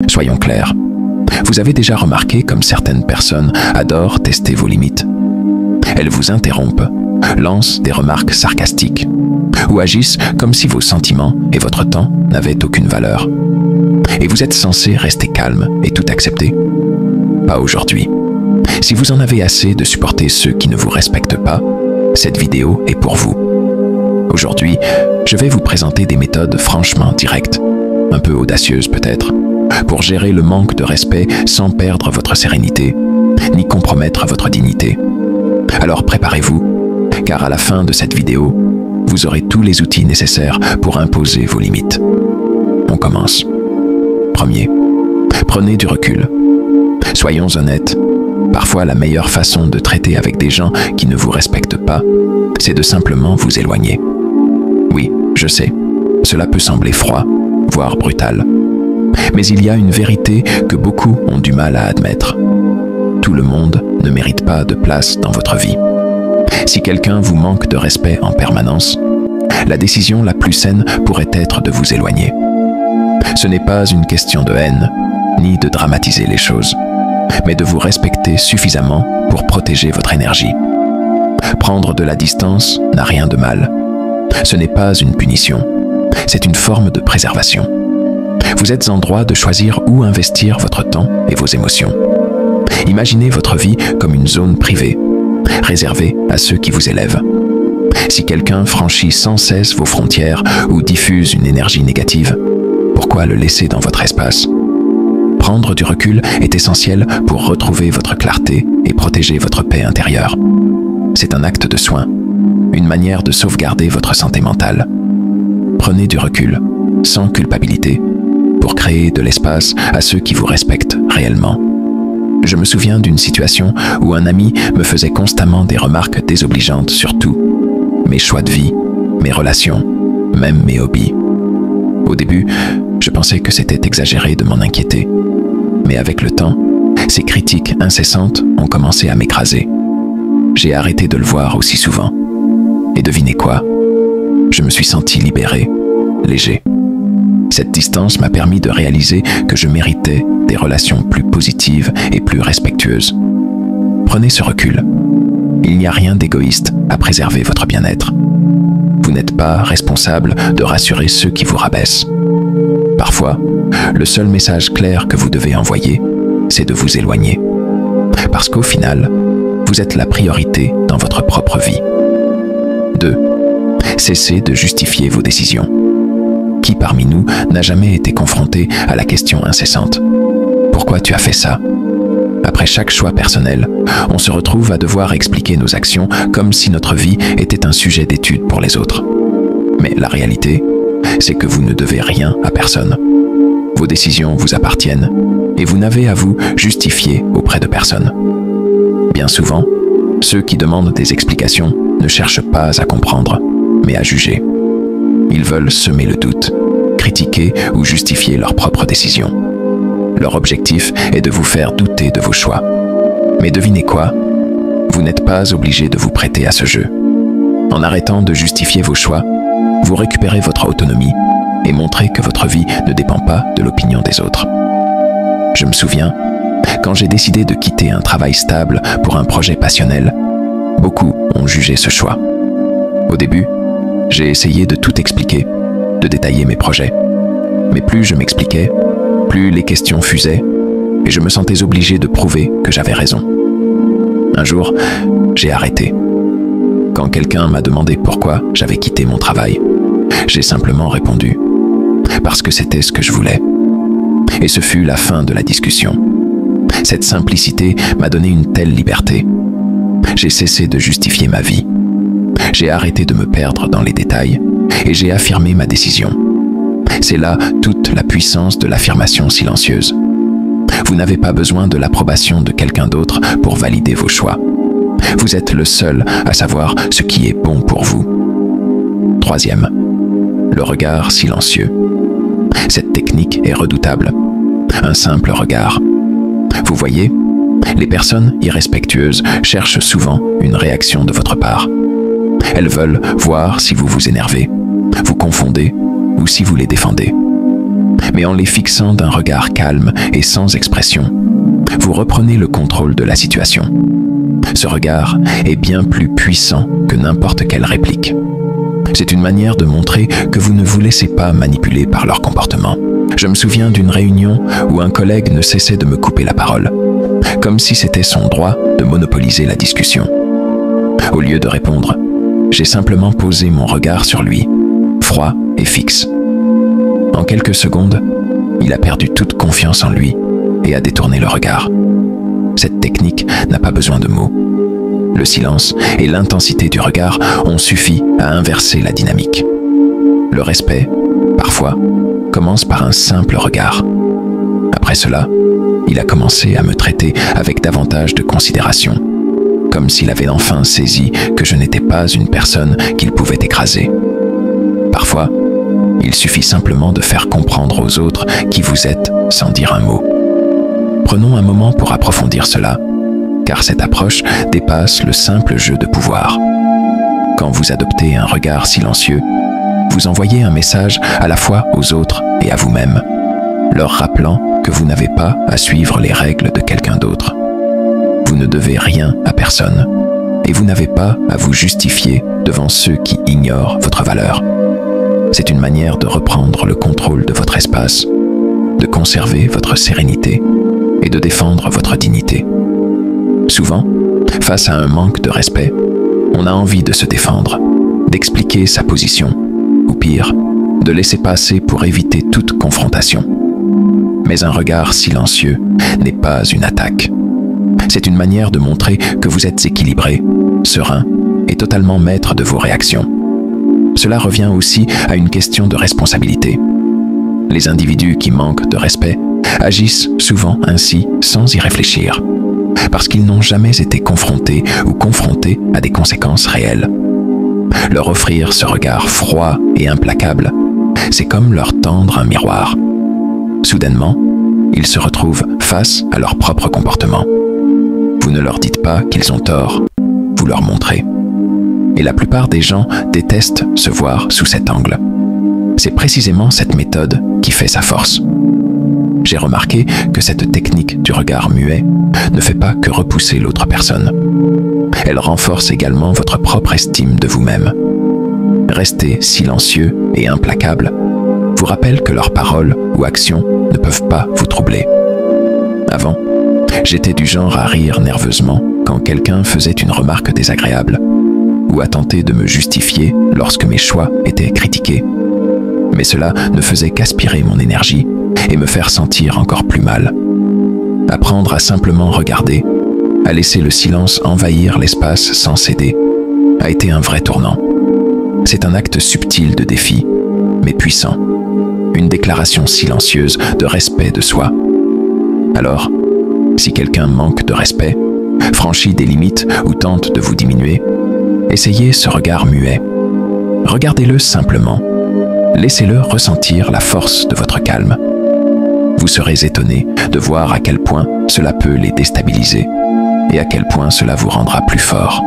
Soyons clairs. Vous avez déjà remarqué comme certaines personnes adorent tester vos limites. Elles vous interrompent, lancent des remarques sarcastiques ou agissent comme si vos sentiments et votre temps n'avaient aucune valeur. Et vous êtes censé rester calme et tout accepter? Pas aujourd'hui. Si vous en avez assez de supporter ceux qui ne vous respectent pas, cette vidéo est pour vous. Aujourd'hui, je vais vous présenter des méthodes franchement directes, un peu audacieuses peut-être, pour gérer le manque de respect sans perdre votre sérénité, ni compromettre votre dignité. Alors préparez-vous, car à la fin de cette vidéo, vous aurez tous les outils nécessaires pour imposer vos limites. On commence. Premier, prenez du recul. Soyons honnêtes, parfois la meilleure façon de traiter avec des gens qui ne vous respectent pas, c'est de simplement vous éloigner. Oui, je sais, cela peut sembler froid, voire brutal. Mais il y a une vérité que beaucoup ont du mal à admettre. Tout le monde ne mérite pas de place dans votre vie. Si quelqu'un vous manque de respect en permanence, la décision la plus saine pourrait être de vous éloigner. Ce n'est pas une question de haine, ni de dramatiser les choses, mais de vous respecter suffisamment pour protéger votre énergie. Prendre de la distance n'a rien de mal. Ce n'est pas une punition, c'est une forme de préservation. Vous êtes en droit de choisir où investir votre temps et vos émotions. Imaginez votre vie comme une zone privée, réservée à ceux qui vous élèvent. Si quelqu'un franchit sans cesse vos frontières ou diffuse une énergie négative, pourquoi le laisser dans votre espace? Prendre du recul est essentiel pour retrouver votre clarté et protéger votre paix intérieure. C'est un acte de soin, une manière de sauvegarder votre santé mentale. Prenez du recul, sans culpabilité, pour créer de l'espace à ceux qui vous respectent réellement. Je me souviens d'une situation où un ami me faisait constamment des remarques désobligeantes sur tout, mes choix de vie, mes relations, même mes hobbies. Au début, je pensais que c'était exagéré de m'en inquiéter. Mais avec le temps, ces critiques incessantes ont commencé à m'écraser. J'ai arrêté de le voir aussi souvent. Et devinez quoi? Je me suis senti libéré, léger. Cette distance m'a permis de réaliser que je méritais des relations plus positives et plus respectueuses. Prenez ce recul. Il n'y a rien d'égoïste à préserver votre bien-être. Vous n'êtes pas responsable de rassurer ceux qui vous rabaissent. Parfois, le seul message clair que vous devez envoyer, c'est de vous éloigner. Parce qu'au final, vous êtes la priorité dans votre propre vie. 2. Cessez de justifier vos décisions. Qui parmi nous n'a jamais été confronté à la question incessante? Pourquoi tu as fait ça? Après chaque choix personnel, on se retrouve à devoir expliquer nos actions comme si notre vie était un sujet d'étude pour les autres. Mais la réalité, c'est que vous ne devez rien à personne. Vos décisions vous appartiennent et vous n'avez à vous justifier auprès de personne. Bien souvent, ceux qui demandent des explications ne cherchent pas à comprendre, mais à juger. Ils veulent semer le doute, critiquer ou justifier leurs propres décisions. Leur objectif est de vous faire douter de vos choix. Mais devinez quoi? Vous n'êtes pas obligé de vous prêter à ce jeu. En arrêtant de justifier vos choix, vous récupérez votre autonomie et montrez que votre vie ne dépend pas de l'opinion des autres. Je me souviens, quand j'ai décidé de quitter un travail stable pour un projet passionnel, beaucoup ont jugé ce choix. Au début, j'ai essayé de tout expliquer, de détailler mes projets. Mais plus je m'expliquais, plus les questions fusaient, et je me sentais obligé de prouver que j'avais raison. Un jour, j'ai arrêté. Quand quelqu'un m'a demandé pourquoi j'avais quitté mon travail, j'ai simplement répondu « parce que c'était ce que je voulais ». Et ce fut la fin de la discussion. Cette simplicité m'a donné une telle liberté. J'ai cessé de justifier ma vie. J'ai arrêté de me perdre dans les détails et j'ai affirmé ma décision. C'est là toute la puissance de l'affirmation silencieuse. Vous n'avez pas besoin de l'approbation de quelqu'un d'autre pour valider vos choix. Vous êtes le seul à savoir ce qui est bon pour vous. 3e, le regard silencieux. Cette technique est redoutable. Un simple regard. Vous voyez, les personnes irrespectueuses cherchent souvent une réaction de votre part. Elles veulent voir si vous vous énervez, vous confondez ou si vous les défendez. Mais en les fixant d'un regard calme et sans expression, vous reprenez le contrôle de la situation. Ce regard est bien plus puissant que n'importe quelle réplique. C'est une manière de montrer que vous ne vous laissez pas manipuler par leur comportement. Je me souviens d'une réunion où un collègue ne cessait de me couper la parole, comme si c'était son droit de monopoliser la discussion. Au lieu de répondre, j'ai simplement posé mon regard sur lui, froid et fixe. En quelques secondes, il a perdu toute confiance en lui et a détourné le regard. Cette technique n'a pas besoin de mots. Le silence et l'intensité du regard ont suffi à inverser la dynamique. Le respect, parfois, commence par un simple regard. Après cela, il a commencé à me traiter avec davantage de considération, comme s'il avait enfin saisi que je n'étais pas une personne qu'il pouvait écraser. Parfois, il suffit simplement de faire comprendre aux autres qui vous êtes sans dire un mot. Prenons un moment pour approfondir cela, car cette approche dépasse le simple jeu de pouvoir. Quand vous adoptez un regard silencieux, vous envoyez un message à la fois aux autres et à vous-même, leur rappelant que vous n'avez pas à suivre les règles de quelqu'un d'autre. Vous ne devez rien à personne, et vous n'avez pas à vous justifier devant ceux qui ignorent votre valeur. C'est une manière de reprendre le contrôle de votre espace, de conserver votre sérénité et de défendre votre dignité. Souvent, face à un manque de respect, on a envie de se défendre, d'expliquer sa position, ou pire, de laisser passer pour éviter toute confrontation. Mais un regard silencieux n'est pas une attaque. C'est une manière de montrer que vous êtes équilibré, serein et totalement maître de vos réactions. Cela revient aussi à une question de responsabilité. Les individus qui manquent de respect agissent souvent ainsi sans y réfléchir, parce qu'ils n'ont jamais été confrontés ou confrontés à des conséquences réelles. Leur offrir ce regard froid et implacable, c'est comme leur tendre un miroir. Soudainement, ils se retrouvent face à leur propre comportement. Vous ne leur dites pas qu'ils ont tort, vous leur montrez. Et la plupart des gens détestent se voir sous cet angle. C'est précisément cette méthode qui fait sa force. J'ai remarqué que cette technique du regard muet ne fait pas que repousser l'autre personne. Elle renforce également votre propre estime de vous-même. Rester silencieux et implacable vous rappelle que leurs paroles ou actions ne peuvent pas vous troubler. Avant, j'étais du genre à rire nerveusement quand quelqu'un faisait une remarque désagréable ou à tenter de me justifier lorsque mes choix étaient critiqués. Mais cela ne faisait qu'aspirer mon énergie et me faire sentir encore plus mal. Apprendre à simplement regarder, à laisser le silence envahir l'espace sans céder, a été un vrai tournant. C'est un acte subtil de défi, mais puissant. Une déclaration silencieuse de respect de soi. Alors, si quelqu'un manque de respect, franchit des limites ou tente de vous diminuer, essayez ce regard muet. Regardez-le simplement. Laissez-le ressentir la force de votre calme. Vous serez étonné de voir à quel point cela peut les déstabiliser et à quel point cela vous rendra plus fort.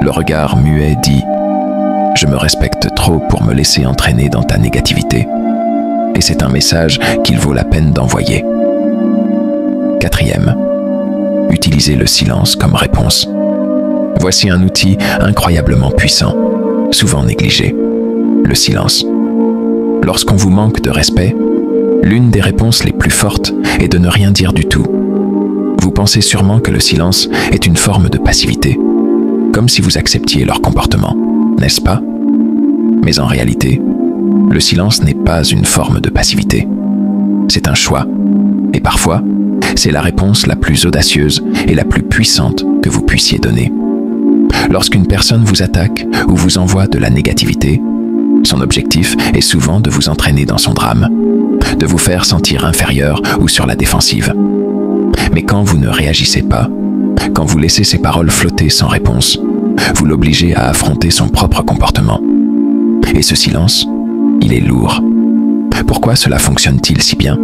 Le regard muet dit « Je me respecte trop pour me laisser entraîner dans ta négativité ». Et c'est un message qu'il vaut la peine d'envoyer. Quatrième, utilisez le silence comme réponse. Voici un outil incroyablement puissant, souvent négligé, le silence. Lorsqu'on vous manque de respect, l'une des réponses les plus fortes est de ne rien dire du tout. Vous pensez sûrement que le silence est une forme de passivité, comme si vous acceptiez leur comportement, n'est-ce pas? Mais en réalité, le silence n'est pas une forme de passivité. C'est un choix, et parfois, c'est la réponse la plus audacieuse et la plus puissante que vous puissiez donner. Lorsqu'une personne vous attaque ou vous envoie de la négativité, son objectif est souvent de vous entraîner dans son drame, de vous faire sentir inférieur ou sur la défensive. Mais quand vous ne réagissez pas, quand vous laissez ces paroles flotter sans réponse, vous l'obligez à affronter son propre comportement. Et ce silence, il est lourd. Pourquoi cela fonctionne-t-il si bien?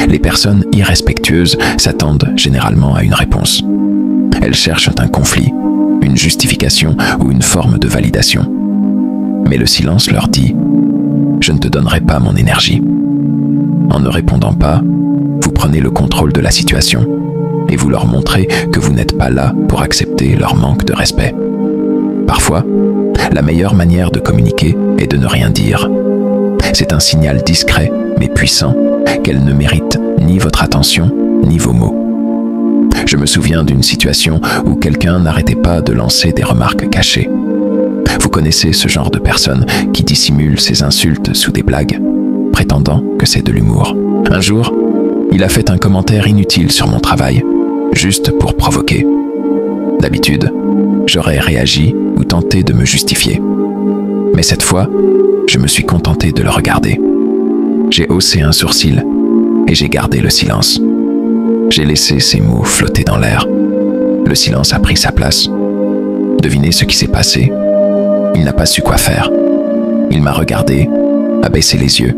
Les personnes irrespectueuses s'attendent généralement à une réponse. Elles cherchent un conflit, une justification ou une forme de validation. Mais le silence leur dit « Je ne te donnerai pas mon énergie. En ne répondant pas, vous prenez le contrôle de la situation et vous leur montrez que vous n'êtes pas là pour accepter leur manque de respect. Parfois, la meilleure manière de communiquer est de ne rien dire. C'est un signal discret mais puissant qu'elle ne mérite ni votre attention ni vos mots. Je me souviens d'une situation où quelqu'un n'arrêtait pas de lancer des remarques cachées. Vous connaissez ce genre de personne qui dissimule ses insultes sous des blagues, prétendant que c'est de l'humour. Un jour, il a fait un commentaire inutile sur mon travail, juste pour provoquer. D'habitude, j'aurais réagi ou tenté de me justifier. Mais cette fois, je me suis contenté de le regarder. J'ai haussé un sourcil et j'ai gardé le silence. J'ai laissé ces mots flotter dans l'air. Le silence a pris sa place. Devinez ce qui s'est passé. Il n'a pas su quoi faire. Il m'a regardé, a baissé les yeux,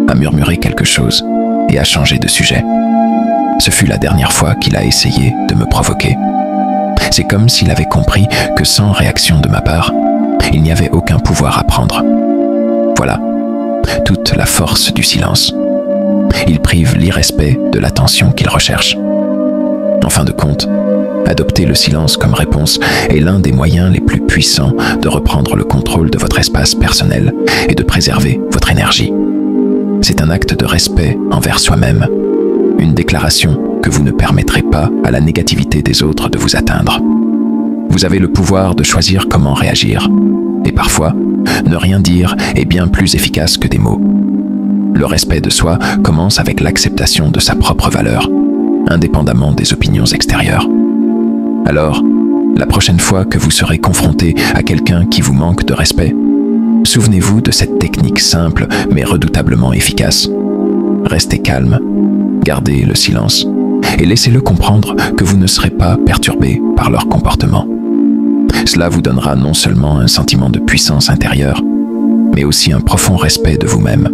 a murmuré quelque chose et a changé de sujet. Ce fut la dernière fois qu'il a essayé de me provoquer. C'est comme s'il avait compris que sans réaction de ma part, il n'y avait aucun pouvoir à prendre. Voilà, toute la force du silence. Il prive l'irrespect de l'attention qu'il recherche. En fin de compte, adopter le silence comme réponse est l'un des moyens les plus puissants de reprendre le contrôle de votre espace personnel et de préserver votre énergie. C'est un acte de respect envers soi-même, une déclaration que vous ne permettrez pas à la négativité des autres de vous atteindre. Vous avez le pouvoir de choisir comment réagir, et parfois, ne rien dire est bien plus efficace que des mots. Le respect de soi commence avec l'acceptation de sa propre valeur, indépendamment des opinions extérieures. Alors, la prochaine fois que vous serez confronté à quelqu'un qui vous manque de respect, souvenez-vous de cette technique simple mais redoutablement efficace. Restez calme, gardez le silence et laissez-le comprendre que vous ne serez pas perturbé par leur comportement. Cela vous donnera non seulement un sentiment de puissance intérieure, mais aussi un profond respect de vous-même.